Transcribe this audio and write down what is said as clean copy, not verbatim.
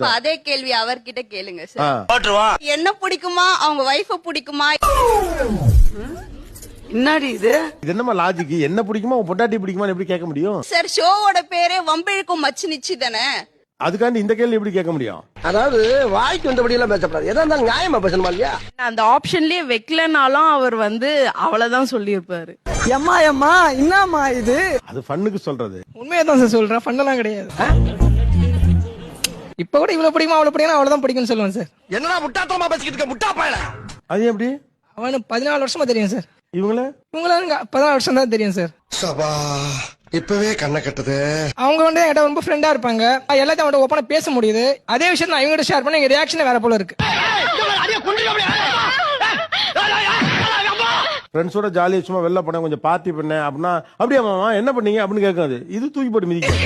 அதே கேள்வி அவர்கிட்ட கேளுங்க சார். என்ன பிடிக்குமா அவங்க வைஃப பிடிக்குமா? என்னடி இது என்னமா லாஜிக்? என்ன பிடிக்குமா உன் பொண்டாட்டி பிடிக்குமா எப்படி கேட்க முடியும் சார்? ஷோவோட பேரே வம்பிழுக்கும் மச்சு நிச்சு தானே. அதுக்காண்டி இந்த கேள்வி எப்படி கேட்க முடியும்? அதாவது வாய்க்கு வந்தபடி எல்லாம் பேசப்படாது. எதா இருந்தாலும் நியாயமா பேசணுமா இல்லையா? அந்த ஆப்ஷன்லயே வைக்கலனாலும் அவர் அவ்வளவுதான் சொல்லியிருப்பாரு. எம்மா எம்மா என்னம்மா இது? அது ஃபன்னுக்கு சொல்றது. உண்மையதான் சார் சொல்றேன், ஃபன்னெல்லாம் கிடையாது. இப்ப கூட இவ்வளவு பிடிக்குமா அவ்வளவு பிடிக்கும் அவ்வளவுதான் பிடிக்கும்னு சொல்லுவேன் சார். என்னடா முட்டாத்தனமா பேசிக்கிட்டு இருக்க முட்டா பயல. அது எப்படி? அவனு 14 வருஷமா தெரியும் சார். இவங்கள 14 வருஷம் தான் தெரியும் சார். சபா இப்பவே கண்ண கட்டுது. அவங்க என்கிட்ட ரொம்ப ஃப்ரெண்டா இருப்பாங்க. எல்லாத்தையும் அவங்கள்ட்ட ஓப்பனா பேச முடியுது. அதே விஷயம் நான் இவங்ககிட்ட ஷேர் பண்ண எங்க ரியாக்ஷன் வேற போல இருக்கு. ஃப்ரெண்ட்ஸோட ஜாலியா சும்மா வெளில போனேன், கொஞ்சம் பார்ட்டி பண்ணேன் அப்படின்னா அப்படியே மாமா என்ன பண்ணீங்க அப்படின்னு கேட்காது. இது தூக்கி போட்டு மிதிக்கும்.